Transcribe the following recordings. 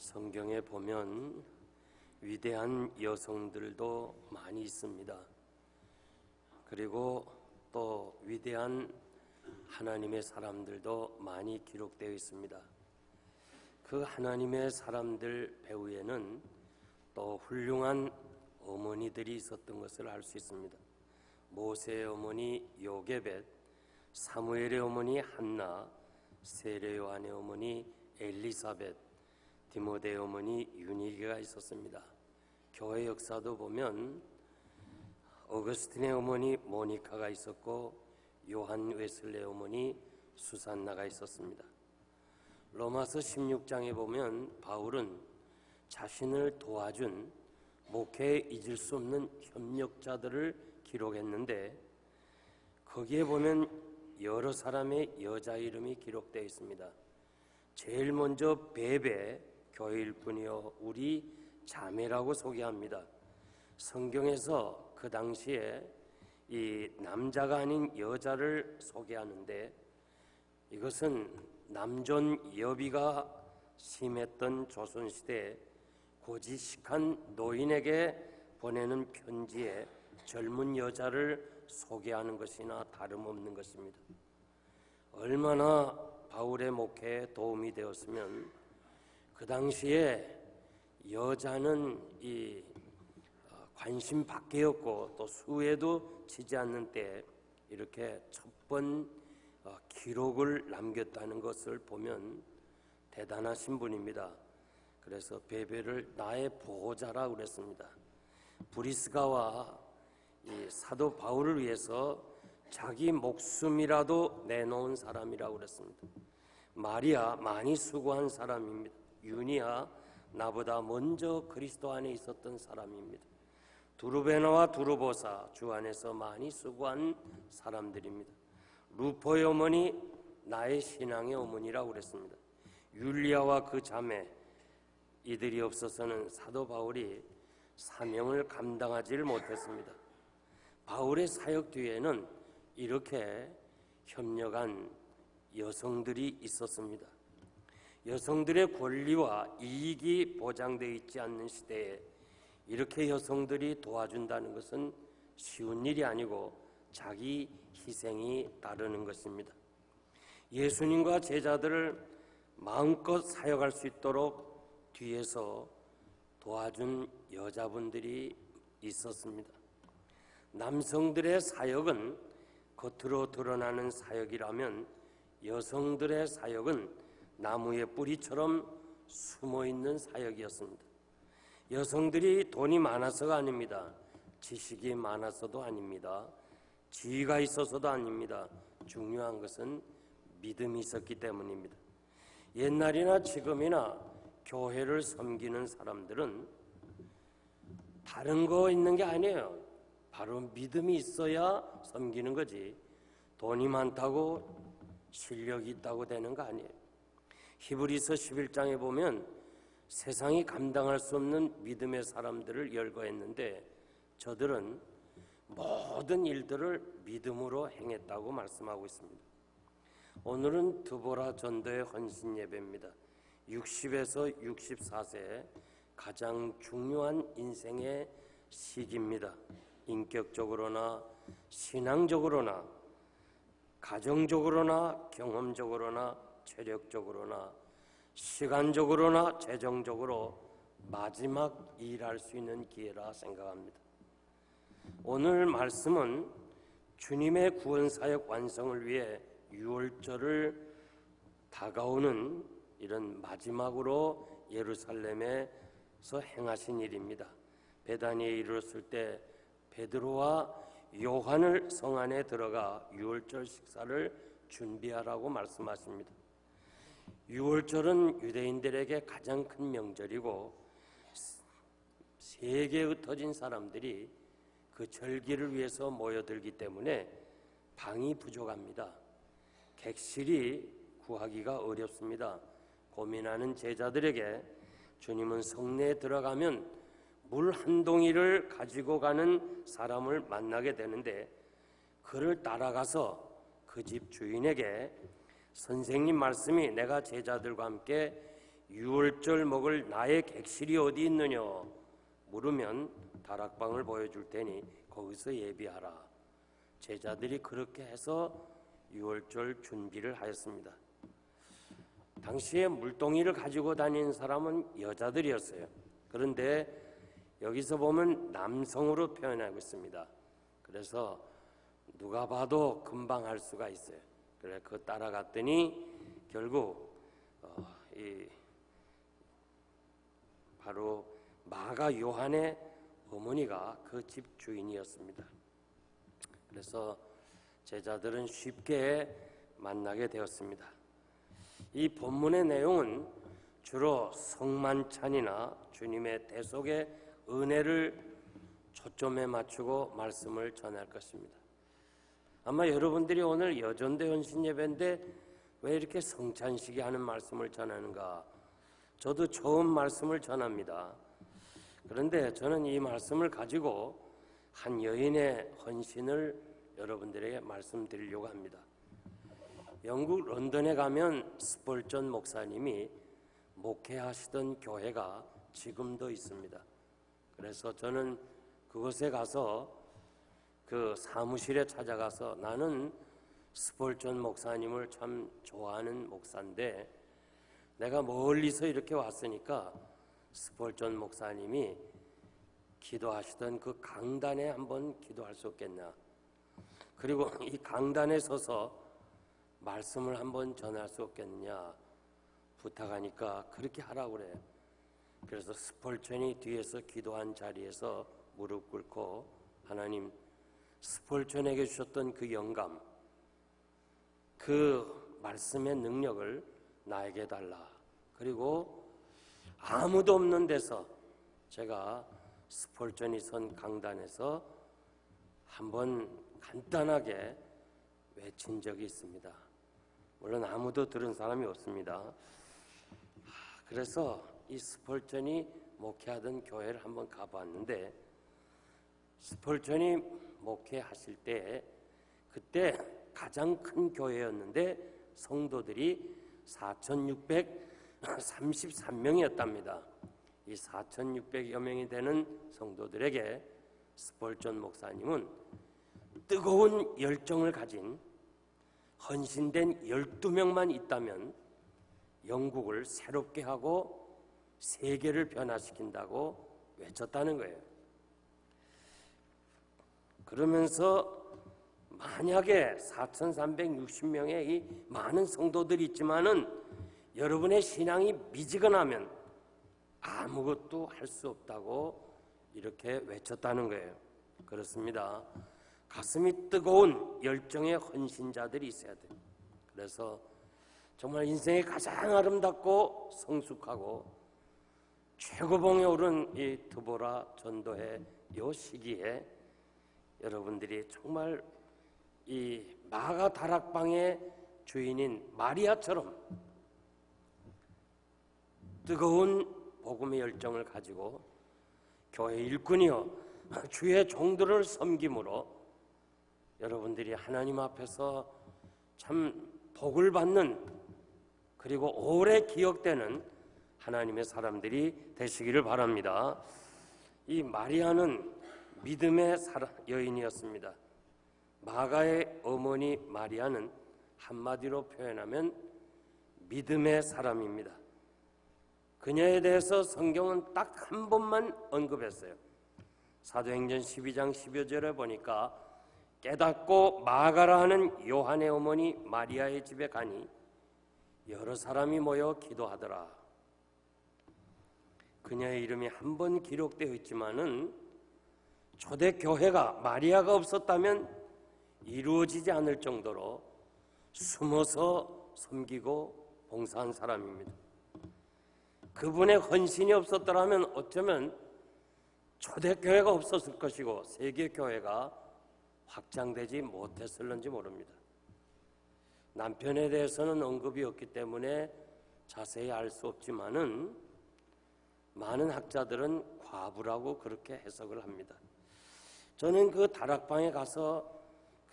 성경에 보면 위대한 여성들도 많이 있습니다. 그리고 또 위대한 하나님의 사람들도 많이 기록되어 있습니다. 그 하나님의 사람들 배후에는 또 훌륭한 어머니들이 있었던 것을 알 수 있습니다. 모세의 어머니 요게벳, 사무엘의 어머니 한나, 세례 요한의 어머니 엘리사벳, 디모데의 어머니 유니게가 있었습니다. 교회 역사도 보면 어거스틴의 어머니 모니카가 있었고 요한 웨슬레의 어머니 수산나가 있었습니다. 로마서 16장에 보면 바울은 자신을 도와준 목회에 잊을 수 없는 협력자들을 기록했는데 거기에 보면 여러 사람의 여자 이름이 기록되어 있습니다. 제일 먼저 베베, 교회 일꾼이요 우리 자매라고 소개합니다. 성경에서 그 당시에 이 남자가 아닌 여자를 소개하는데 이것은 남존 여비가 심했던 조선시대에 고지식한 노인에게 보내는 편지에 젊은 여자를 소개하는 것이나 다름없는 것입니다. 얼마나 바울의 목회에 도움이 되었으면 그 당시에 여자는 이 관심 밖이었고 또 수에도 치지 않는 때 이렇게 첫 번 기록을 남겼다는 것을 보면 대단하신 분입니다. 그래서 베베를 나의 보호자라고 그랬습니다. 브리스가와 이 사도 바울을 위해서 자기 목숨이라도 내놓은 사람이라고 그랬습니다. 마리아 많이 수고한 사람입니다. 유니아 나보다 먼저 그리스도 안에 있었던 사람입니다. 두루베나와 두루보사 주 안에서 많이 수고한 사람들입니다. 루포의 어머니 나의 신앙의 어머니라고 그랬습니다. 율리아와 그 자매 이들이 없어서는 사도 바울이 사명을 감당하지를 못했습니다. 바울의 사역 뒤에는 이렇게 협력한 여성들이 있었습니다. 여성들의 권리와 이익이 보장되어 있지 않는 시대에 이렇게 여성들이 도와준다는 것은 쉬운 일이 아니고 자기 희생이 따르는 것입니다. 예수님과 제자들을 마음껏 사역할 수 있도록 뒤에서 도와준 여자분들이 있었습니다. 남성들의 사역은 겉으로 드러나는 사역이라면 여성들의 사역은 나무의 뿌리처럼 숨어있는 사역이었습니다. 여성들이 돈이 많아서가 아닙니다. 지식이 많아서도 아닙니다. 지위가 있어서도 아닙니다. 중요한 것은 믿음이 있었기 때문입니다. 옛날이나 지금이나 교회를 섬기는 사람들은 다른 거 있는 게 아니에요. 바로 믿음이 있어야 섬기는 거지 돈이 많다고 실력이 있다고 되는 거 아니에요. 히브리서 11장에 보면 세상이 감당할 수 없는 믿음의 사람들을 열거했는데 저들은 모든 일들을 믿음으로 행했다고 말씀하고 있습니다. 오늘은 드보라 전도의 헌신 예배입니다. 60에서 64세 가장 중요한 인생의 시기입니다. 인격적으로나 신앙적으로나 가정적으로나 경험적으로나 체력적으로나 시간적으로나 재정적으로 마지막 일할 수 있는 기회라 생각합니다. 오늘 말씀은 주님의 구원사역 완성을 위해 유월절을 다가오는 이런 마지막으로 예루살렘에서 행하신 일입니다. 베다니에 이르렀을 때 베드로와 요한을 성 안에 들어가 유월절 식사를 준비하라고 말씀하십니다. 유월절은 유대인들에게 가장 큰 명절이고 세계에 흩어진 사람들이 그 절기를 위해서 모여들기 때문에 방이 부족합니다. 객실이 구하기가 어렵습니다. 고민하는 제자들에게 주님은 성내에 들어가면 물 한 동이를 가지고 가는 사람을 만나게 되는데 그를 따라가서 그 집 주인에게 선생님 말씀이 내가 제자들과 함께 유월절 먹을 나의 객실이 어디 있느냐 물으면 다락방을 보여줄 테니 거기서 예비하라. 제자들이 그렇게 해서 유월절 준비를 하였습니다. 당시에 물동이를 가지고 다니는 사람은 여자들이었어요. 그런데 여기서 보면 남성으로 표현하고 있습니다. 그래서 누가 봐도 금방 할 수가 있어요. 그래 그 따라갔더니 결국 바로 마가 요한의 어머니가 그 집 주인이었습니다. 그래서 제자들은 쉽게 만나게 되었습니다. 이 본문의 내용은 주로 성만찬이나 주님의 대속의 은혜를 초점에 맞추고 말씀을 전할 것입니다. 아마 여러분들이 오늘 여전대 헌신 예배인데 왜 이렇게 성찬식이 하는 말씀을 전하는가? 저도 처음 말씀을 전합니다. 그런데 저는 이 말씀을 가지고 한 여인의 헌신을 여러분들에게 말씀드리려고 합니다. 영국 런던에 가면 스펄전 목사님이 목회하시던 교회가 지금도 있습니다. 그래서 저는 그곳에 가서 그 사무실에 찾아가서 나는 스펄전 목사님을 참 좋아하는 목사인데 내가 멀리서 이렇게 왔으니까 스펄전 목사님이 기도하시던 그 강단에 한번 기도할 수 없겠냐. 그리고 이 강단에 서서 말씀을 한번 전할 수 없겠느냐 부탁하니까 그렇게 하라고 그래요. 그래서 스펄전이 뒤에서 기도한 자리에서 무릎 꿇고 하나님 스펄전에게 주셨던 그 영감, 그 말씀의 능력을 나에게 달라. 그리고 아무도 없는 데서 제가 스펄전이 선 강단에서 한번 간단하게 외친 적이 있습니다. 물론 아무도 들은 사람이 없습니다. 그래서 이 스펄전이 목회하던 교회를 한번 가봤는데 스펄전이 목회하실 때 그때 가장 큰 교회였는데 성도들이 4,633명이었답니다. 이 4,600여 명이 되는 성도들에게 스펄전 목사님은 뜨거운 열정을 가진 헌신된 12명만 있다면 영국을 새롭게 하고 세계를 변화시킨다고 외쳤다는 거예요. 그러면서 만약에 4,360명의 이 많은 성도들이 있지만은 여러분의 신앙이 미지근하면 아무것도 할 수 없다고 이렇게 외쳤다는 거예요. 그렇습니다. 가슴이 뜨거운 열정의 헌신자들이 있어야 돼요. 그래서 정말 인생이 가장 아름답고 성숙하고 최고봉에 오른 이 드보라 전도의 이 시기에 여러분들이 정말 이 마가 다락방의 주인인 마리아처럼 뜨거운 복음의 열정을 가지고 교회 일꾼이요 주의 종들을 섬김으로 여러분들이 하나님 앞에서 참 복을 받는 그리고 오래 기억되는 하나님의 사람들이 되시기를 바랍니다. 이 마리아는 믿음의 여인이었습니다. 마가의 어머니 마리아는 한마디로 표현하면 믿음의 사람입니다. 그녀에 대해서 성경은 딱 한 번만 언급했어요. 사도행전 12장 12절에 보니까 깨닫고 마가라 하는 요한의 어머니 마리아의 집에 가니 여러 사람이 모여 기도하더라. 그녀의 이름이 한 번 기록되어 있지만은 초대교회가 마리아가 없었다면 이루어지지 않을 정도로 숨어서 섬기고 봉사한 사람입니다. 그분의 헌신이 없었더라면 어쩌면 초대교회가 없었을 것이고 세계교회가 확장되지 못했을는지 모릅니다. 남편에 대해서는 언급이 없기 때문에 자세히 알 수 없지만은 많은 학자들은 과부라고 그렇게 해석을 합니다. 저는 그 다락방에 가서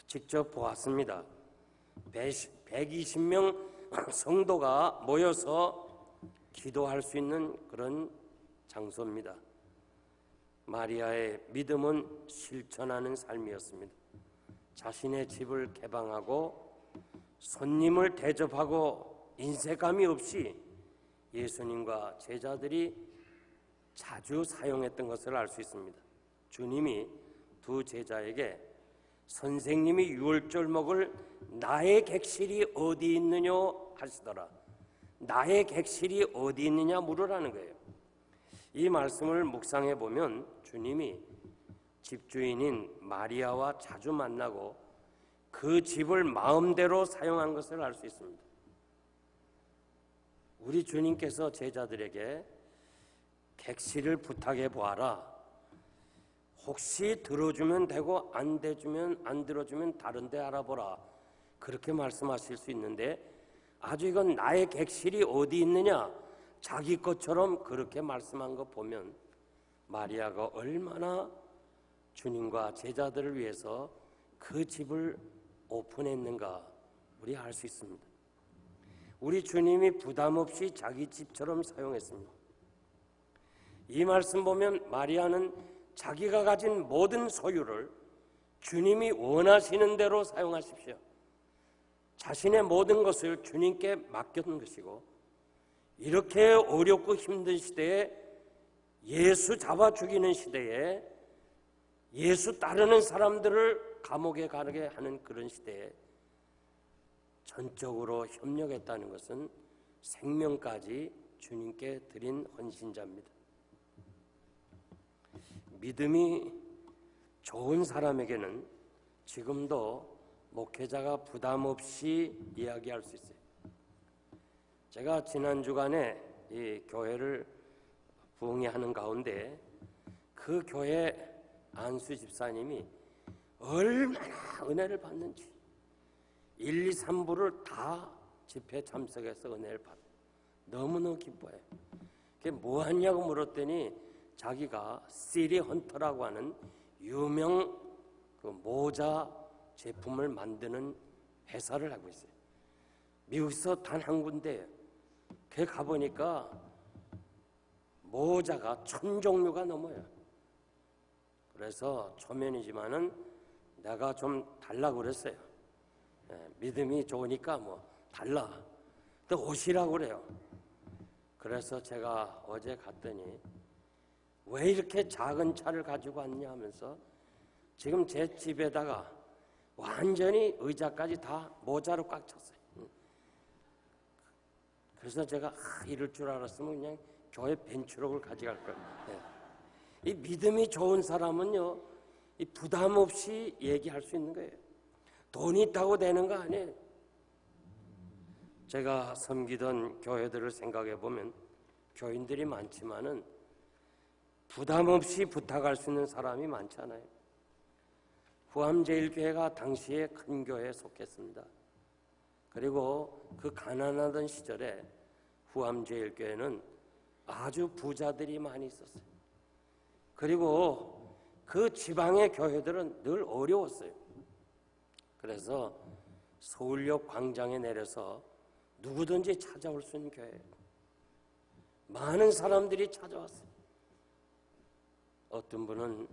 직접 보았습니다. 120명 성도가 모여서 기도할 수 있는 그런 장소입니다. 마리아의 믿음은 실천하는 삶이었습니다. 자신의 집을 개방하고 손님을 대접하고 인색감이 없이 예수님과 제자들이 자주 사용했던 것을 알 수 있습니다. 주님이 두 제자에게 선생님이 유월절 먹을 나의 객실이 어디 있느냐 하시더라. 나의 객실이 어디 있느냐 물으라는 거예요. 이 말씀을 묵상해 보면 주님이 집주인인 마리아와 자주 만나고 그 집을 마음대로 사용한 것을 알 수 있습니다. 우리 주님께서 제자들에게 객실을 부탁해 보아라. 혹시 들어주면 되고 안 들어주면 다른 데 알아보라. 그렇게 말씀하실 수 있는데 아주 이건 나의 객실이 어디 있느냐 자기 것처럼 그렇게 말씀한 거 보면 마리아가 얼마나 주님과 제자들을 위해서 그 집을 오픈했는가 우리 알 수 있습니다. 우리 주님이 부담 없이 자기 집처럼 사용했습니다. 이 말씀 보면 마리아는 자기가 가진 모든 소유를 주님이 원하시는 대로 사용하십시오. 자신의 모든 것을 주님께 맡겼는 것이고 이렇게 어렵고 힘든 시대에 예수 잡아 죽이는 시대에 예수 따르는 사람들을 감옥에 가게 하는 그런 시대에 전적으로 협력했다는 것은 생명까지 주님께 드린 헌신자입니다. 믿음이 좋은 사람에게는 지금도 목회자가 부담 없이 이야기할 수 있어요. 제가 지난 주간에 이 교회를 부흥회하는 가운데 그 교회 안수 집사님이 얼마나 은혜를 받는지 1, 2, 3부를 다 집회 참석해서 은혜를 받아요. 너무너무 기뻐해요. 그게 뭐 하냐고 물었더니 자기가 시리 헌터라고 하는 유명 그 모자 제품을 만드는 회사를 하고 있어요. 미국에서 단 한 군데. 그 가보니까 모자가 1000종류가 넘어요. 그래서 초면이지만은 내가 좀 달라고 그랬어요. 믿음이 좋으니까 뭐 달라. 또 오시라고 그래요. 그래서 제가 어제 갔더니 왜 이렇게 작은 차를 가지고 왔냐 하면서 지금 제 집에다가 완전히 의자까지 다 모자로 꽉 찼어요. 그래서 제가 이럴 줄 알았으면 그냥 교회 벤치록을 가져갈 거예요. 이 믿음이 좋은 사람은요, 이 부담 없이 얘기할 수 있는 거예요. 돈이 있다고 되는 거 아니에요. 제가 섬기던 교회들을 생각해 보면 교인들이 많지만은 부담 없이 부탁할 수 있는 사람이 많잖아요. 후암제일교회가 당시에 큰 교회에 속했습니다. 그리고 그 가난하던 시절에 후암제일교회는 아주 부자들이 많이 있었어요. 그리고 그 지방의 교회들은 늘 어려웠어요. 그래서 서울역 광장에 내려서 누구든지 찾아올 수 있는 교회예요. 많은 사람들이 찾아왔어요. 어떤 분은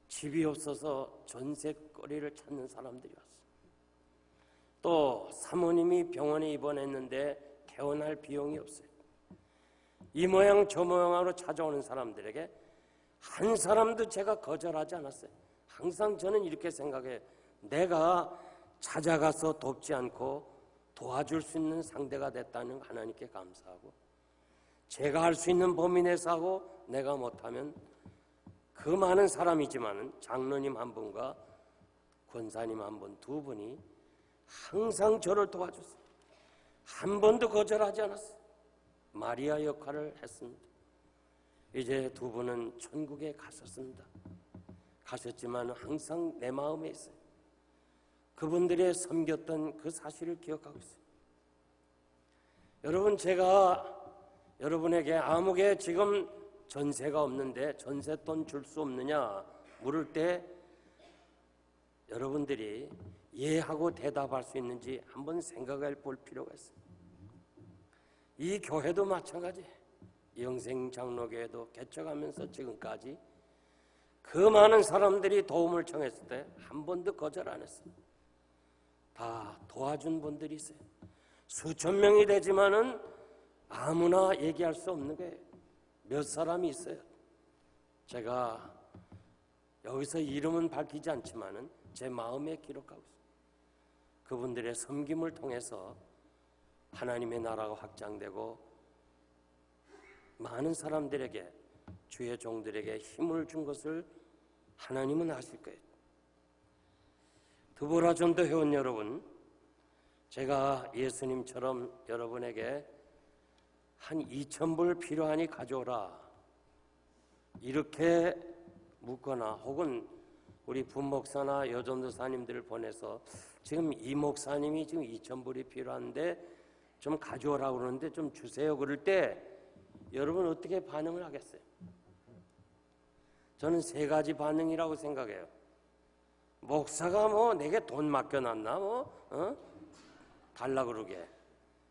집이 없어서 전세거리를 찾는 사람들이 왔어요. 또 사모님이 병원에 입원했는데 퇴원할 비용이 없어요. 이 모양 저 모양으로 찾아오는 사람들에게 한 사람도 제가 거절하지 않았어요. 항상 저는 이렇게 생각해요. 내가 찾아가서 돕지 않고 도와줄 수 있는 상대가 됐다는 하나님께 감사하고 제가 할 수 있는 범위 내에서 하고 내가 못하면 그 많은 사람이지만 장로님 한 분과 권사님 한 분, 두 분이 항상 저를 도와줬어요. 한 번도 거절하지 않았어요. 마리아 역할을 했습니다. 이제 두 분은 천국에 가셨습니다. 가셨지만 항상 내 마음에 있어요. 그분들의 섬겼던 그 사실을 기억하고 있어요. 여러분, 제가 여러분에게 아무개 지금 전세가 없는데 전세돈 줄 수 없느냐 물을 때 여러분들이 예 하고 대답할 수 있는지 한번 생각해 볼 필요가 있습니다. 이 교회도 마찬가지. 영생장로교회도 개척하면서 지금까지 그 많은 사람들이 도움을 청했을 때 한 번도 거절 안 했어요. 다 도와준 분들이 있어요. 수천 명이 되지만은 아무나 얘기할 수 없는 게 몇 사람이 있어요. 제가 여기서 이름은 밝히지 않지만은 제 마음에 기록하고 있어요. 그분들의 섬김을 통해서 하나님의 나라가 확장되고 많은 사람들에게, 주의 종들에게 힘을 준 것을 하나님은 아실 거예요. 드보라 전도 회원 여러분, 제가 예수님처럼 여러분에게 한 2,000불 필요하니 가져오라 이렇게 묻거나, 혹은 우리 분목사나 여전도사님들을 보내서 지금 이 목사님이 지금 2,000불이 필요한데 좀 가져오라고 그러는데 좀 주세요 그럴 때 여러분 어떻게 반응을 하겠어요? 저는 세 가지 반응이라고 생각해요. 목사가 뭐 내게 돈 맡겨놨나 달라 그러게,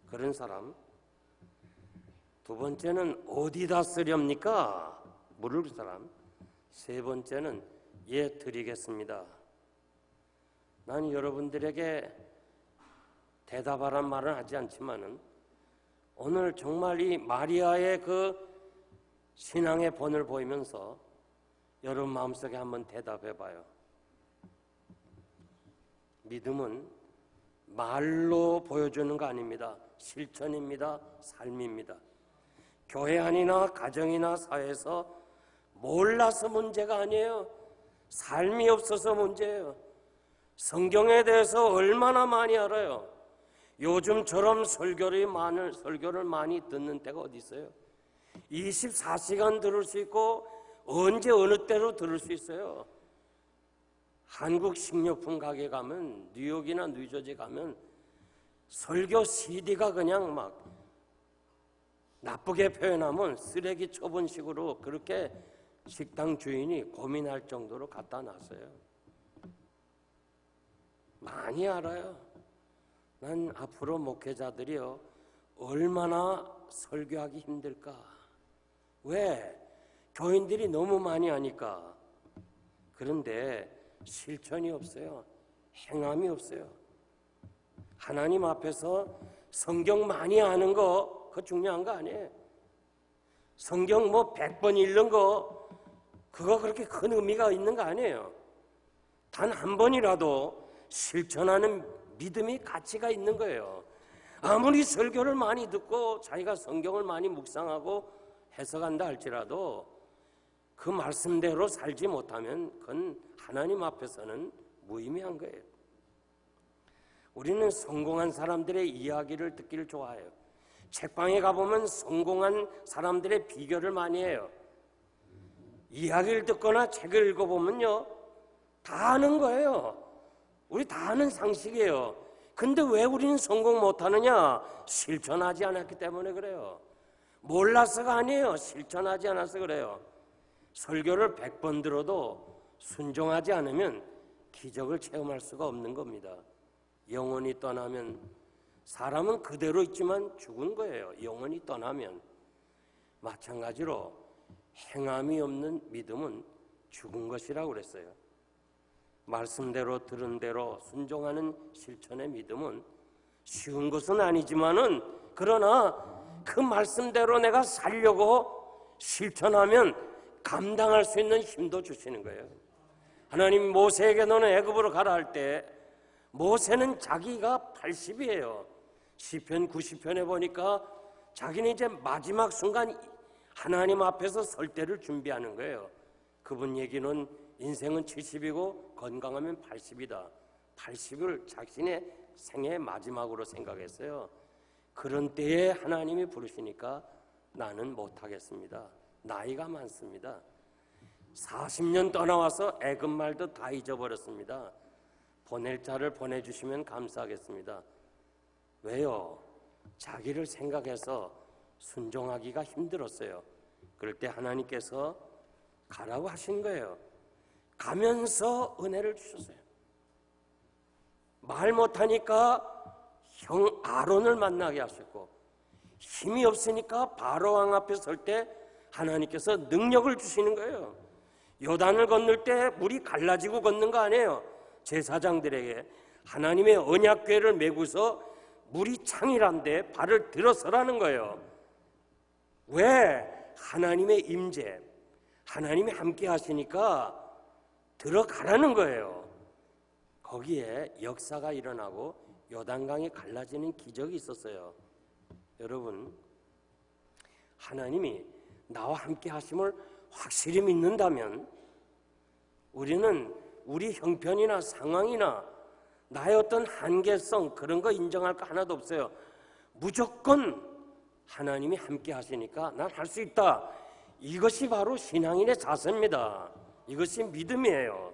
그런 사람. 두 번째는 어디다 쓰렵니까? 물을 사람. 세 번째는 예 드리겠습니다. 난 여러분들에게 대답하란 말은 하지 않지만은 오늘 정말 이 마리아의 그 신앙의 본을 보이면서 여러분 마음속에 한번 대답해 봐요. 믿음은 말로 보여주는 거 아닙니다. 실천입니다. 삶입니다. 교회 안이나 가정이나 사회에서 몰라서 문제가 아니에요. 삶이 없어서 문제예요. 성경에 대해서 얼마나 많이 알아요. 요즘처럼 설교를 많이 듣는 때가 어디 있어요? 24시간 들을 수 있고 언제 어느 때로 들을 수 있어요. 한국 식료품 가게 가면, 뉴욕이나 뉴저지 가면 설교 CD가 그냥 막 나쁘게 표현하면 쓰레기 처분식으로 그렇게 식당 주인이 고민할 정도로 갖다 놨어요. 많이 알아요. 난 앞으로 목회자들이요 얼마나 설교하기 힘들까. 왜? 교인들이 너무 많이 하니까. 그런데 실천이 없어요. 행함이 없어요. 하나님 앞에서 성경 많이 아는 거 그거 중요한 거 아니에요. 성경 뭐 100번 읽는 거 그거 그렇게 큰 의미가 있는 거 아니에요. 단 한 번이라도 실천하는 믿음이 가치가 있는 거예요. 아무리 설교를 많이 듣고 자기가 성경을 많이 묵상하고 해석한다 할지라도 그 말씀대로 살지 못하면 그건 하나님 앞에서는 무의미한 거예요. 우리는 성공한 사람들의 이야기를 듣기를 좋아해요. 책방에 가보면 성공한 사람들의 비결을 많이 해요. 이야기를 듣거나 책을 읽어보면요 다 아는 거예요. 우리 다 아는 상식이에요. 근데 왜 우리는 성공 못하느냐? 실천하지 않았기 때문에 그래요. 몰라서가 아니에요. 실천하지 않아서 그래요. 설교를 100번 들어도 순종하지 않으면 기적을 체험할 수가 없는 겁니다. 영혼이 떠나면 사람은 그대로 있지만 죽은 거예요. 영혼이 떠나면. 마찬가지로 행함이 없는 믿음은 죽은 것이라고 그랬어요. 말씀대로 들은 대로 순종하는 실천의 믿음은 쉬운 것은 아니지만은 그러나 그 말씀대로 내가 살려고 실천하면 감당할 수 있는 힘도 주시는 거예요. 하나님 모세에게 너는 애굽으로 가라 할 때 모세는 자기가 80이에요. 시편 90편에 보니까 자기는 이제 마지막 순간 하나님 앞에서 설 때를 준비하는 거예요. 그분 얘기는 인생은 70이고 건강하면 80이다. 80을 자신의 생애 마지막으로 생각했어요. 그런 때에 하나님이 부르시니까 나는 못하겠습니다. 나이가 많습니다. 40년 떠나와서 애굽 말도 다 잊어버렸습니다. 보낼 자를 보내주시면 감사하겠습니다. 왜요? 자기를 생각해서 순종하기가 힘들었어요. 그럴 때 하나님께서 가라고 하신 거예요. 가면서 은혜를 주셨어요. 말 못하니까 형 아론을 만나게 하셨고 힘이 없으니까 바로 왕 앞에 설 때 하나님께서 능력을 주시는 거예요. 요단을 건널 때 물이 갈라지고 걷는 거 아니에요. 제사장들에게 하나님의 언약궤를 메고서 물이 창이란데 발을 들어서라는 거예요. 왜? 하나님의 임재, 하나님이 함께 하시니까 들어가라는 거예요. 거기에 역사가 일어나고 요단강이 갈라지는 기적이 있었어요. 여러분, 하나님이 나와 함께 하심을 확실히 믿는다면 우리는 우리 형편이나 상황이나 나의 어떤 한계성 그런 거 인정할 거 하나도 없어요. 무조건 하나님이 함께 하시니까 난 할 수 있다. 이것이 바로 신앙인의 자세입니다. 이것이 믿음이에요.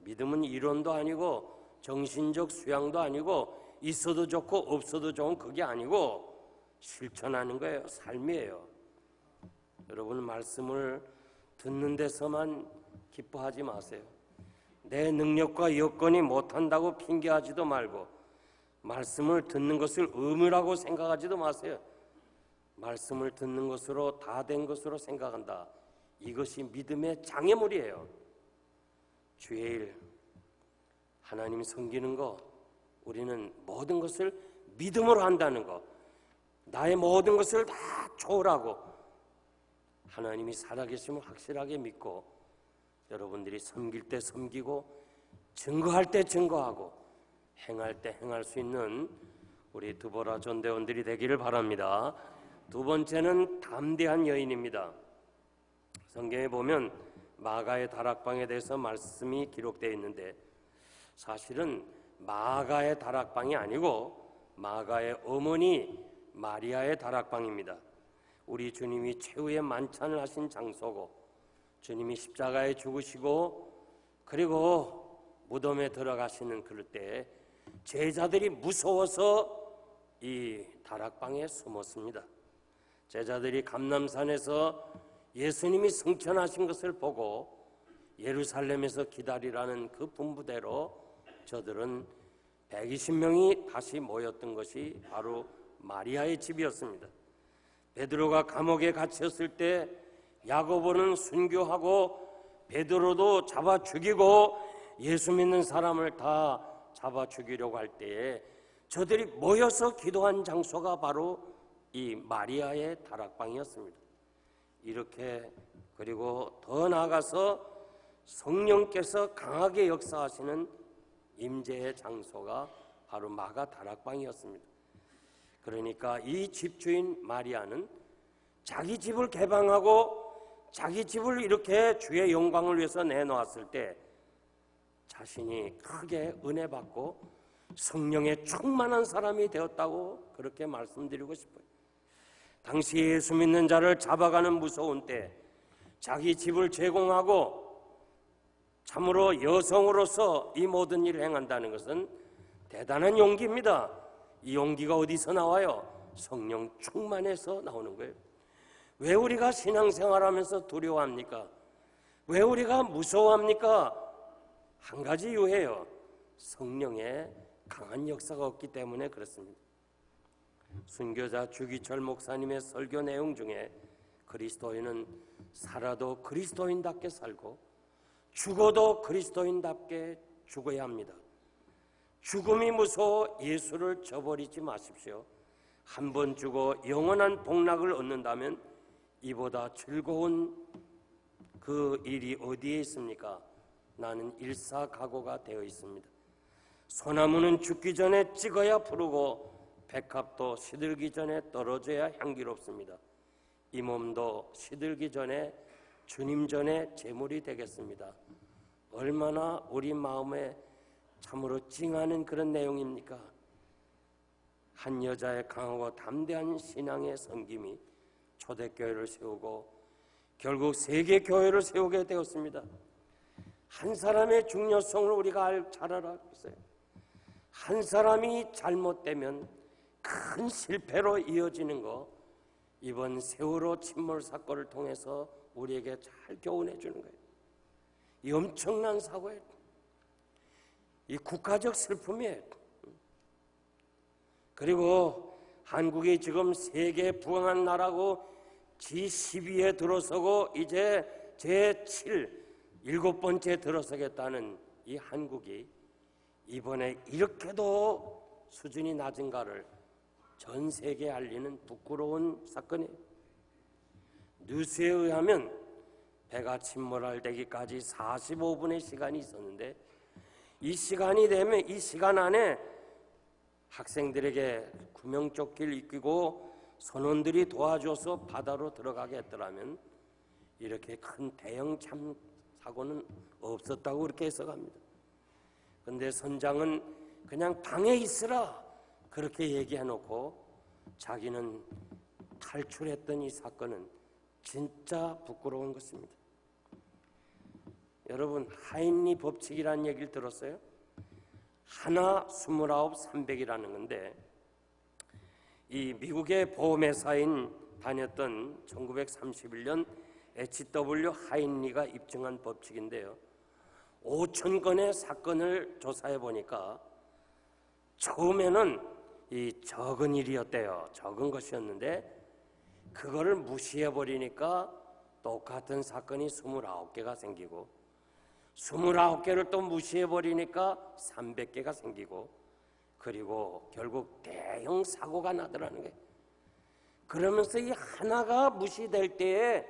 믿음은 이론도 아니고 정신적 수양도 아니고 있어도 좋고 없어도 좋은 그게 아니고 실천하는 거예요. 삶이에요. 여러분, 말씀을 듣는 데서만 기뻐하지 마세요. 내 능력과 여건이 못한다고 핑계하지도 말고 말씀을 듣는 것을 의무라고 생각하지도 마세요. 말씀을 듣는 것으로 다 된 것으로 생각한다. 이것이 믿음의 장애물이에요. 주의 일, 하나님 섬기는 거, 우리는 모든 것을 믿음으로 한다는 거, 나의 모든 것을 다 초월하고 하나님이 살아계심을 확실하게 믿고 여러분들이 섬길 때 섬기고 증거할 때 증거하고 행할 때 행할 수 있는 우리 두보라 전대원들이 되기를 바랍니다. 두 번째는 담대한 여인입니다. 성경에 보면 마가의 다락방에 대해서 말씀이 기록되어 있는데 사실은 마가의 다락방이 아니고 마가의 어머니 마리아의 다락방입니다. 우리 주님이 최후의 만찬을 하신 장소고 주님이 십자가에 죽으시고 그리고 무덤에 들어가시는 그럴 때 제자들이 무서워서 이 다락방에 숨었습니다. 제자들이 감람산에서 예수님이 승천하신 것을 보고 예루살렘에서 기다리라는 그 분부대로 저들은 120명이 다시 모였던 것이 바로 마리아의 집이었습니다. 베드로가 감옥에 갇혔을 때 야고보는 순교하고 베드로도 잡아 죽이고 예수 믿는 사람을 다 잡아 죽이려고 할 때에 저들이 모여서 기도한 장소가 바로 이 마리아의 다락방이었습니다. 이렇게 그리고 더 나아가서 성령께서 강하게 역사하시는 임재의 장소가 바로 마가 다락방이었습니다. 그러니까 이 집주인 마리아는 자기 집을 개방하고 자기 집을 이렇게 주의 영광을 위해서 내놓았을 때 자신이 크게 은혜 받고 성령에 충만한 사람이 되었다고 그렇게 말씀드리고 싶어요. 당시 예수 믿는 자를 잡아가는 무서운 때 자기 집을 제공하고 참으로 여성으로서 이 모든 일을 행한다는 것은 대단한 용기입니다. 이 용기가 어디서 나와요? 성령 충만해서 나오는 거예요. 왜 우리가 신앙생활하면서 두려워합니까? 왜 우리가 무서워합니까? 한 가지 이유예요. 성령의 강한 역사가 없기 때문에 그렇습니다. 순교자 주기철 목사님의 설교 내용 중에 그리스도인은 살아도 그리스도인답게 살고 죽어도 그리스도인답게 죽어야 합니다. 죽음이 무서워 예수를 저버리지 마십시오. 한 번 죽어 영원한 복락을 얻는다면 이보다 즐거운 그 일이 어디에 있습니까? 나는 일사각오가 되어 있습니다. 소나무는 죽기 전에 찍어야 푸르고 백합도 시들기 전에 떨어져야 향기롭습니다. 이 몸도 시들기 전에 주님 전에 제물이 되겠습니다. 얼마나 우리 마음에 참으로 찡하는 그런 내용입니까? 한 여자의 강하고 담대한 신앙의 섬김이 초대교회를 세우고 결국 세계교회를 세우게 되었습니다. 한 사람의 중요성을 우리가 잘 알아야 있어요. 한 사람이 잘못되면 큰 실패로 이어지는 거 이번 세월호 침몰 사건을 통해서 우리에게 잘 교훈해 주는 거예요. 이 엄청난 사고예요. 이 국가적 슬픔이에요. 그리고 한국이 지금 세계 부강한 나라고 G12에 들어서고 이제 제7, 7번째 들어서겠다는 이 한국이 이번에 이렇게도 수준이 낮은가를 전 세계에 알리는 부끄러운 사건이에요. 뉴스에 의하면 배가 침몰되기까지 45분의 시간이 있었는데 이 시간이 되면 이 시간 안에 학생들에게 구명조끼를 입히고 선원들이 도와줘서 바다로 들어가게 했더라면 이렇게 큰 대형 사고는 없었다고 그렇게 해석합니다. 그런데 선장은 그냥 방에 있으라 그렇게 얘기해놓고 자기는 탈출했던 이 사건은 진짜 부끄러운 것입니다. 여러분, 하인리 법칙이라는 얘기를 들었어요? 하나 29, 300이라는 건데 이 미국의 보험회사인 다녔던 1931년 H.W. 하인리가 입증한 법칙인데요. 5,000건의 사건을 조사해 보니까 처음에는 이 적은 일이었대요. 적은 것이었는데 그거를 무시해 버리니까 똑같은 사건이 29개가 생기고 29개를 또 무시해 버리니까 300개가 생기고 그리고 결국 대형 사고가 나더라는 거예요. 그러면서 이 하나가 무시될 때에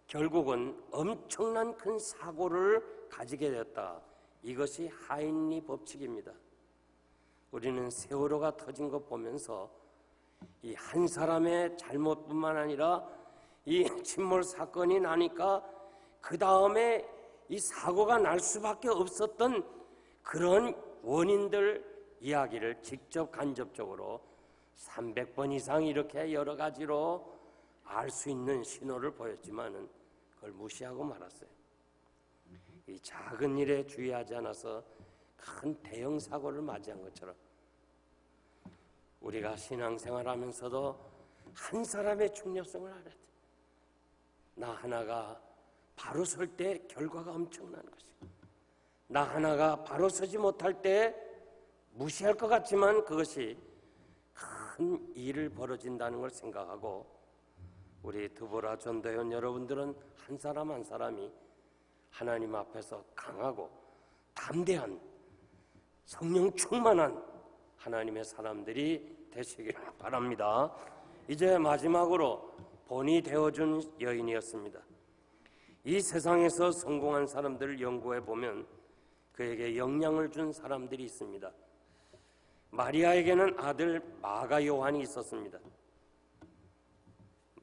결국은 엄청난 큰 사고를 가지게 되었다. 이것이 하인리 법칙입니다. 우리는 세월호가 터진 것 보면서 이 한 사람의 잘못뿐만 아니라 이 침몰 사건이 나니까 그 다음에 이 사고가 날 수밖에 없었던 그런 원인들 이야기를 직접 간접적으로 300번 이상 이렇게 여러 가지로 알 수 있는 신호를 보였지만은 그걸 무시하고 말았어요. 이 작은 일에 주의하지 않아서 큰 대형 사고를 맞이한 것처럼 우리가 신앙생활하면서도 한 사람의 중요성을 알아야 돼. 나 하나가 바로 설 때 결과가 엄청난 것이고 나 하나가 바로 서지 못할 때 무시할 것 같지만 그것이 큰 일을 벌어진다는 걸 생각하고 우리 드보라 전도연 여러분들은 한 사람 한 사람이 하나님 앞에서 강하고 담대한 성령 충만한 하나님의 사람들이 되시길 바랍니다. 이제 마지막으로 본이 되어준 여인이었습니다. 이 세상에서 성공한 사람들을 연구해 보면 그에게 영향을 준 사람들이 있습니다. 마리아에게는 아들 마가 요한이 있었습니다.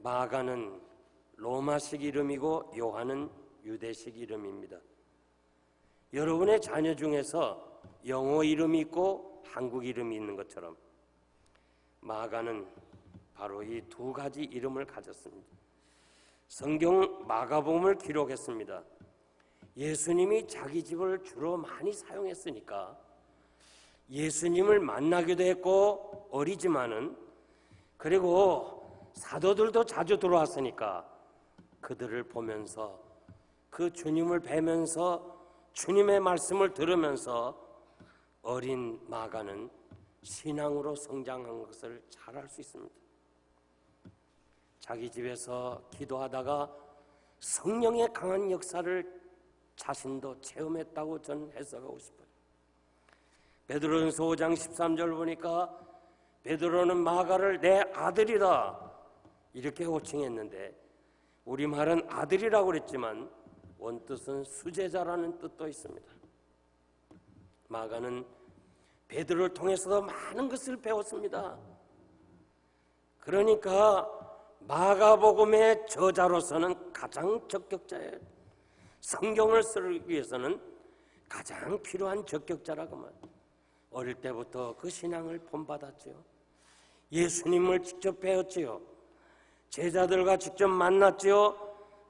마가는 로마식 이름이고 요한은 유대식 이름입니다. 여러분의 자녀 중에서 영어 이름이 있고 한국 이름이 있는 것처럼 마가는 바로 이 두 가지 이름을 가졌습니다. 성경 마가복음을 기록했습니다. 예수님이 자기 집을 주로 많이 사용했으니까 예수님을 만나기도 했고 어리지만은 그리고 사도들도 자주 들어왔으니까 그들을 보면서 그 주님을 뵈면서 주님의 말씀을 들으면서 어린 마가는 신앙으로 성장한 것을 잘 알 수 있습니다. 자기 집에서 기도하다가 성령의 강한 역사를 자신도 체험했다고 저는 해석하고 싶어요. 베드로전서 5장 13절 보니까 베드로는 마가를 내 아들이다 이렇게 호칭했는데 우리말은 아들이라고 그랬지만 원뜻은 수제자라는 뜻도 있습니다. 마가는 베드로를 통해서도 많은 것을 배웠습니다. 그러니까 마가복음의 저자로서는 가장 적격자예요. 성경을 쓰기 위해서는 가장 필요한 적격자라고 말합니다. 어릴 때부터 그 신앙을 본받았지요. 예수님을 직접 배웠지요. 제자들과 직접 만났지요.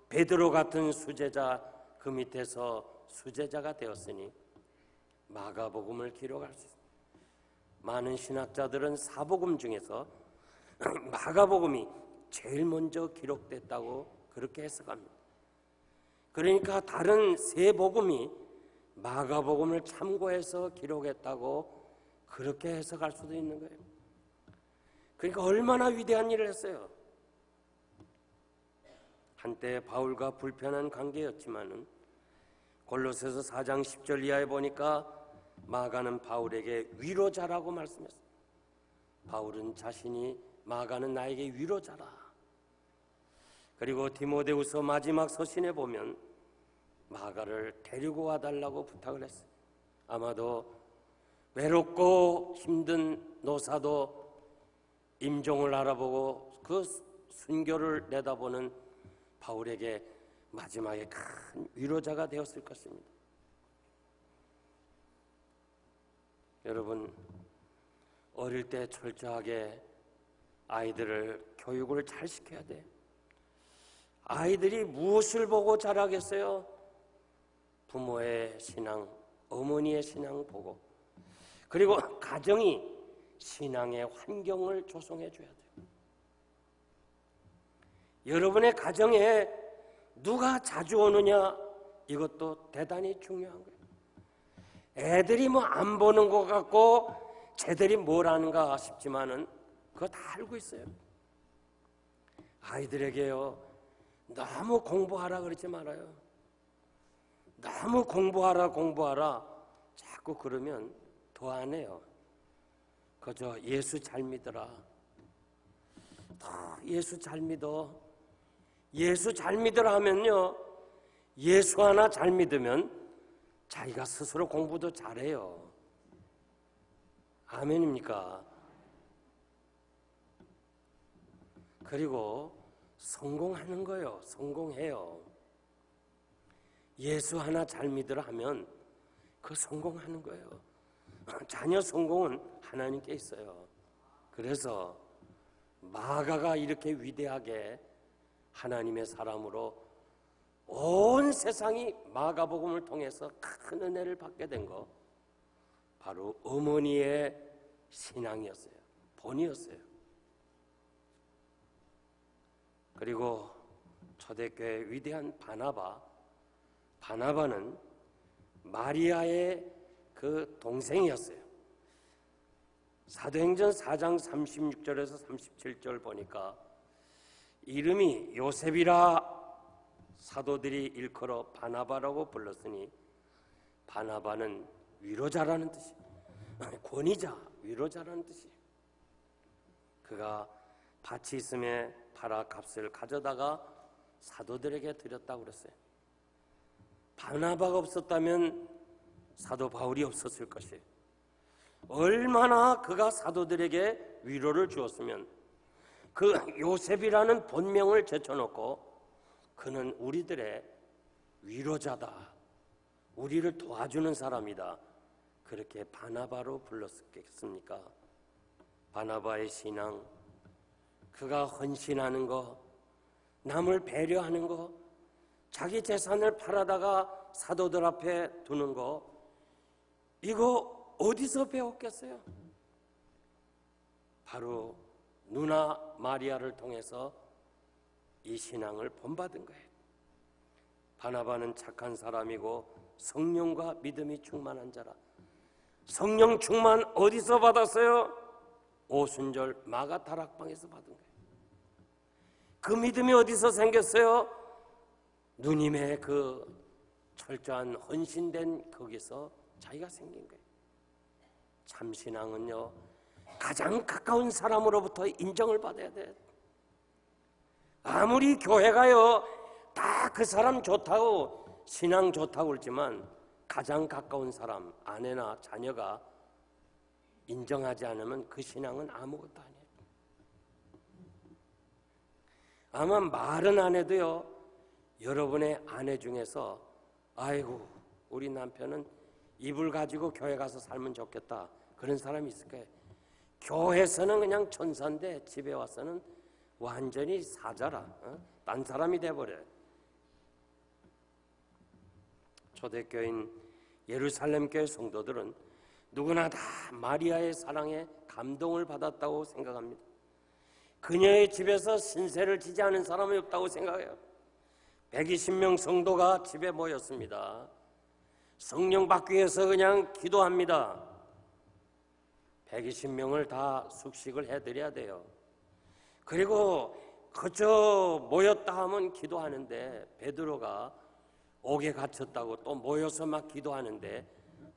베드로 같은 수제자 그 밑에서 수제자가 되었으니 마가복음을 기록할 수 있습니다. 많은 신학자들은 사복음 중에서 마가복음이 제일 먼저 기록됐다고 그렇게 해석합니다. 그러니까 다른 세 복음이 마가복음을 참고해서 기록했다고 그렇게 해석할 수도 있는 거예요. 그러니까 얼마나 위대한 일을 했어요. 한때 바울과 불편한 관계였지만은 골로새서 4장 10절 이하에 보니까 마가는 바울에게 위로자라고 말씀했어요. 바울은 자신이 마가는 나에게 위로자라. 그리고 디모데후서 마지막 서신에 보면 마가를 데리고 와달라고 부탁을 했어요. 아마도 외롭고 힘든 노사도 임종을 알아보고 그 순교를 내다보는 바울에게 마지막에 큰 위로자가 되었을 것입니다. 여러분, 어릴 때 철저하게 아이들을 교육을 잘 시켜야 돼. 아이들이 무엇을 보고 자라겠어요? 부모의 신앙, 어머니의 신앙 보고, 그리고 가정이 신앙의 환경을 조성해 줘야 돼요. 여러분의 가정에 누가 자주 오느냐, 이것도 대단히 중요한 거예요. 애들이 뭐 안 보는 것 같고 쟤들이 뭘 아는가 싶지만은 그거 다 알고 있어요. 아이들에게요, 너무 공부하라 그러지 말아요. 너무 공부하라 자꾸 그러면 더 안 해요. 그저 예수 잘 믿어라. 예수 잘 믿어. 예수 잘 믿으라 하면요, 예수 하나 잘 믿으면 자기가 스스로 공부도 잘해요. 아멘입니까? 그리고 성공하는 거예요. 성공해요. 예수 하나 잘 믿으라 하면 그 성공하는 거예요. 자녀 성공은 하나님께 있어요. 그래서 마가가 이렇게 위대하게 하나님의 사람으로 온 세상이 마가복음을 통해서 큰 은혜를 받게 된 거, 바로 어머니의 신앙이었어요. 본이었어요. 그리고 초대교회 위대한 바나바는 마리아의 그 동생이었어요. 사도행전 4장 36절에서 37절 보니까 이름이 요셉이라 사도들이 일컬어 바나바라고 불렀으니, 바나바는 위로자라는 뜻이에요. 권위자, 위로자라는 뜻이에요. 그가 밭이 있음에 팔아 값을 가져다가 사도들에게 드렸다고 그랬어요. 바나바가 없었다면 사도 바울이 없었을 것이에요. 얼마나 그가 사도들에게 위로를 주었으면, 그 요셉이라는 본명을 제쳐놓고 그는 우리들의 위로자다, 우리를 도와주는 사람이다, 그렇게 바나바로 불렀겠습니까? 바나바의 신앙, 그가 헌신하는 거, 남을 배려하는 거, 자기 재산을 팔아다가 사도들 앞에 두는 거, 이거 어디서 배웠겠어요? 바로 누나 마리아를 통해서 이 신앙을 본받은 거예요. 바나바는 착한 사람이고 성령과 믿음이 충만한 자라. 성령 충만 어디서 받았어요? 오순절 마가 다락방에서 받은 거예요. 그 믿음이 어디서 생겼어요? 누님의 그 철저한 헌신된 거기서 자기가 생긴 거예요. 참신앙은요, 가장 가까운 사람으로부터 인정을 받아야 돼. 아무리 교회가요 다 그 사람 좋다고, 신앙 좋다고 그러지만 가장 가까운 사람, 아내나 자녀가 인정하지 않으면 그 신앙은 아무것도 아니에요. 아마 말은 안 해도요, 여러분의 아내 중에서 아이고 우리 남편은 입을 가지고 교회 가서 살면 좋겠다, 그런 사람이 있을 거예요. 교회에서는 그냥 천사인데 집에 와서는 완전히 사자라, 딴 사람이 돼버려요. 초대교인 예루살렘 교회 성도들은 누구나 다 마리아의 사랑에 감동을 받았다고 생각합니다. 그녀의 집에서 신세를 지지 않은 사람이 없다고 생각해요. 120명 성도가 집에 모였습니다. 성령 받기 위해서 그냥 기도합니다. 120명을 다 숙식을 해드려야 돼요. 그리고 그저 모였다 하면 기도하는데 베드로가 옥에 갇혔다고 또 모여서 막 기도하는데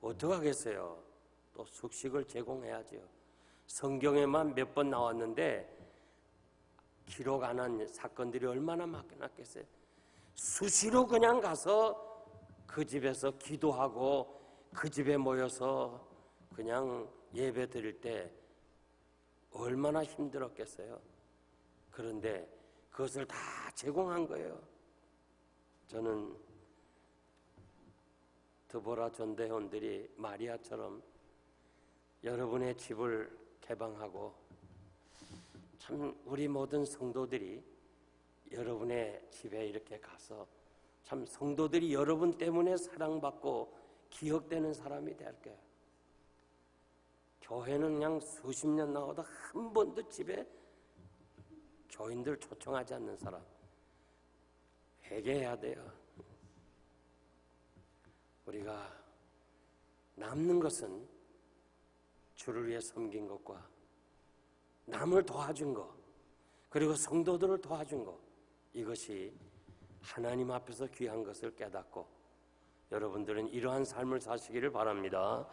어떡하겠어요? 또 숙식을 제공해야죠. 성경에만 몇 번 나왔는데 기록 안 한 사건들이 얼마나 많겠어요. 수시로 그냥 가서 그 집에서 기도하고 그 집에 모여서 그냥 예배 드릴 때 얼마나 힘들었겠어요. 그런데 그것을 다 제공한 거예요. 저는 드보라 전대원들이 마리아처럼 여러분의 집을 개방하고 참 우리 모든 성도들이 여러분의 집에 이렇게 가서 참 성도들이 여러분 때문에 사랑받고 기억되는 사람이 될 거예요. 교회는 그냥 수십 년 나와도 한 번도 집에 교인들 초청하지 않는 사람 회개해야 돼요. 우리가 남는 것은 주를 위해 섬긴 것과 남을 도와준 것 그리고 성도들을 도와준 것 이것이 하나님 앞에서 귀한 것을 깨닫고 여러분들은 이러한 삶을 사시기를 바랍니다.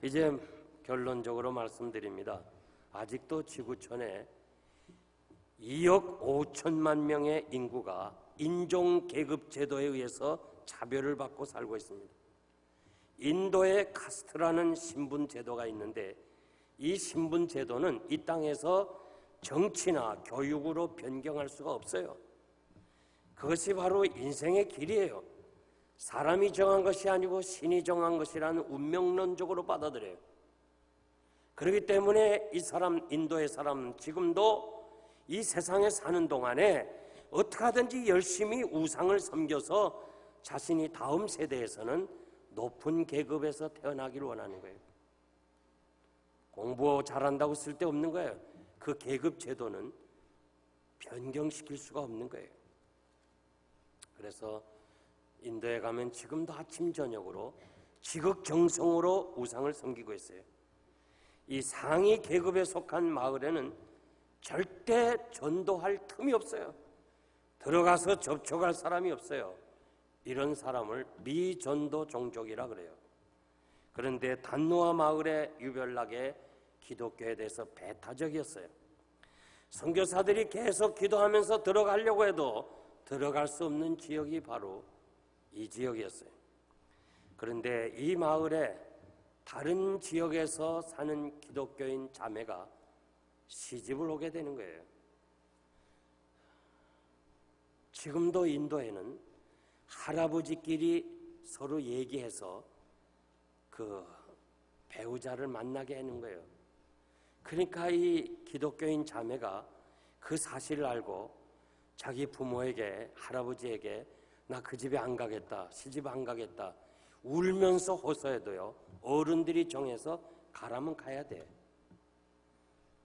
이제 결론적으로 말씀드립니다. 아직도 지구촌에 2억 5천만 명의 인구가 인종계급제도에 의해서 차별을 받고 살고 있습니다. 인도에 카스트라는 신분제도가 있는데 이 신분제도는 이 땅에서 정치나 교육으로 변경할 수가 없어요. 그것이 바로 인생의 길이에요. 사람이 정한 것이 아니고 신이 정한 것이라는 운명론적으로 받아들여요. 그렇기 때문에 이 사람, 인도의 사람 지금도 이 세상에 사는 동안에 어떻게 하든지 열심히 우상을 섬겨서 자신이 다음 세대에서는 높은 계급에서 태어나기를 원하는 거예요. 공부 잘한다고 쓸데없는 거예요. 그 계급 제도는 변경시킬 수가 없는 거예요. 그래서 인도에 가면 지금도 아침 저녁으로 지극정성으로 우상을 섬기고 있어요. 이 상위 계급에 속한 마을에는 절대 전도할 틈이 없어요. 들어가서 접촉할 사람이 없어요. 이런 사람을 미전도 종족이라 그래요. 그런데 단노아 마을의 유별나게 기독교에 대해서 배타적이었어요. 선교사들이 계속 기도하면서 들어가려고 해도 들어갈 수 없는 지역이 바로 이 지역이었어요. 그런데 이 마을에 다른 지역에서 사는 기독교인 자매가 시집을 오게 되는 거예요. 지금도 인도에는 할아버지끼리 서로 얘기해서 그 배우자를 만나게 하는 거예요. 그러니까 이 기독교인 자매가 그 사실을 알고 자기 부모에게, 할아버지에게 나 그 집에 안 가겠다, 시집 안 가겠다 울면서 호소해도요 어른들이 정해서 가라면 가야 돼.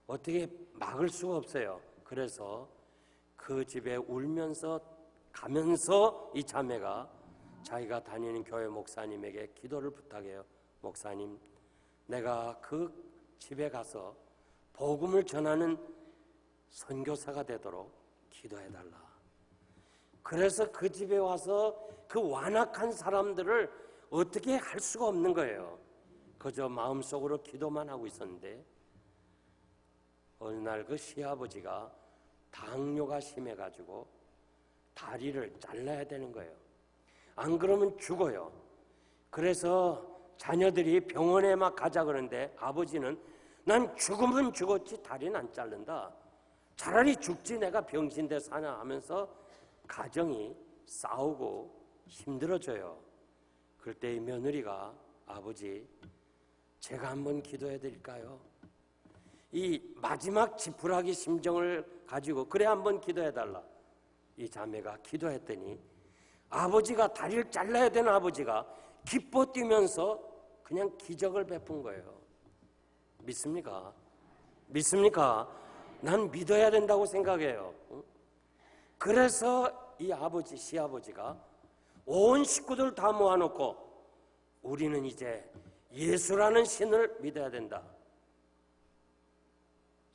어떻게 막을 수가 없어요. 그래서 그 집에 울면서 가면서 이 자매가 자기가 다니는 교회 목사님에게 기도를 부탁해요. 목사님, 내가 그 집에 가서 복음을 전하는 선교사가 되도록 기도해달라. 그래서 그 집에 와서 그 완악한 사람들을 어떻게 할 수가 없는 거예요. 그저 마음속으로 기도만 하고 있었는데 어느 날 그 시아버지가 당뇨가 심해가지고 다리를 잘라야 되는 거예요. 안 그러면 죽어요. 그래서 자녀들이 병원에 막 가자 그러는데 아버지는 난 죽으면 죽었지 다리는 안 자른다. 차라리 죽지 내가 병신대 사냐 하면서 가정이 싸우고 힘들어져요. 그럴 때 이 며느리가 아버지 제가 한번 기도해 드릴까요? 이 마지막 지푸라기 심정을 가지고 그래 한번 기도해 달라. 이 자매가 기도했더니 아버지가 다리를 잘라야 되는 아버지가 기뻐 뛰면서 그냥 기적을 베푼 거예요. 믿습니까? 믿습니까? 난 믿어야 된다고 생각해요. 그래서 이 아버지, 시아버지가 온 식구들 다 모아놓고 우리는 이제 예수라는 신을 믿어야 된다.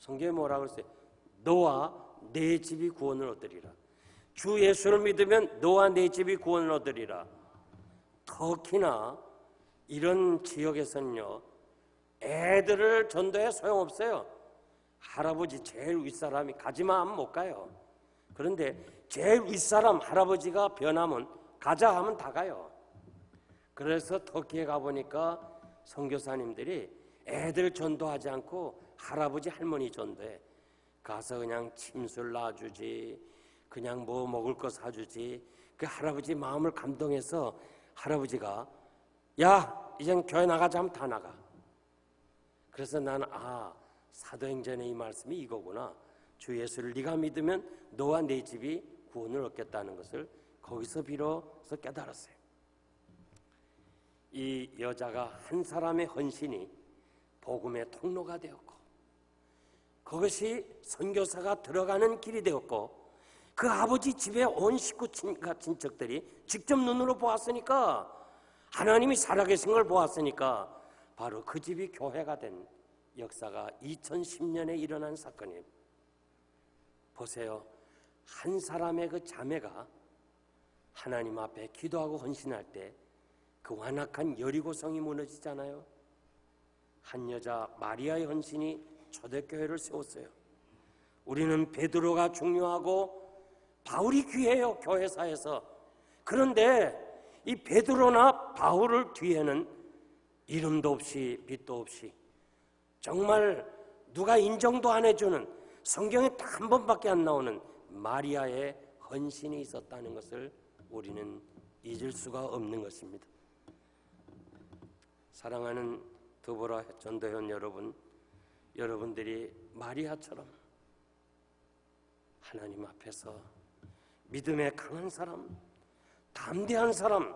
성경에 뭐라고 했어요? 너와 내 집이 구원을 얻으리라. 주 예수를 믿으면 너와 내 집이 구원을 얻으리라. 특히나 이런 지역에서는요, 애들을 전도해 소용없어요. 할아버지 제일 윗사람이 가지마 하면 못 가요. 그런데 제일 윗사람 할아버지가 변하면 가자 하면 다 가요. 그래서 터키에 가보니까 선교사님들이 애들 전도하지 않고 할아버지 할머니 전도해. 가서 그냥 침술 놔주지, 그냥 뭐 먹을 거 사주지. 그 할아버지 마음을 감동해서 할아버지가 야 이젠 교회 나가자 하면 다 나가. 그래서 나는 사도행전의 이 말씀이 이거구나. 주 예수를 네가 믿으면 너와 내 집이 구원을 얻겠다는 것을 거기서 비로소 깨달았어요. 이 여자가 한 사람의 헌신이 복음의 통로가 되었고, 그것이 선교사가 들어가는 길이 되었고, 그 아버지 집에 온 식구 친척들이 직접 눈으로 보았으니까, 하나님이 살아계신 걸 보았으니까 바로 그 집이 교회가 된 역사가 2010년에 일어난 사건이에요. 보세요. 한 사람의 그 자매가 하나님 앞에 기도하고 헌신할 때 그 완악한 여리고성이 무너지잖아요. 한 여자 마리아의 헌신이 초대교회를 세웠어요. 우리는 베드로가 중요하고 바울이 귀해요, 교회사에서. 그런데 이 베드로나 바울을 뒤에는 이름도 없이 빛도 없이 정말 누가 인정도 안 해주는, 성경에 딱 한 번밖에 안 나오는 마리아의 헌신이 있었다는 것을 우리는 잊을 수가 없는 것입니다. 사랑하는 드보라 전도연 여러분, 여러분들이 마리아처럼 하나님 앞에서 믿음에 강한 사람, 담대한 사람,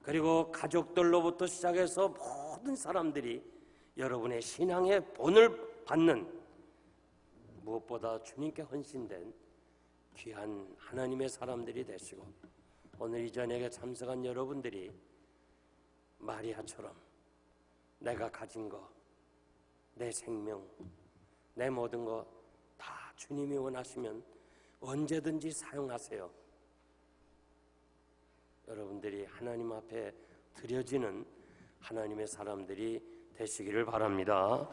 그리고 가족들로부터 시작해서 모든 사람들이 여러분의 신앙의 본을 받는, 무엇보다 주님께 헌신된 귀한 하나님의 사람들이 되시고, 오늘 이 저녁에 참석한 여러분들이 마리아처럼 내가 가진 거, 내 생명, 내 모든 거 다 주님이 원하시면 언제든지 사용하세요. 여러분들이 하나님 앞에 드려지는 하나님의 사람들이 되시기를 바랍니다.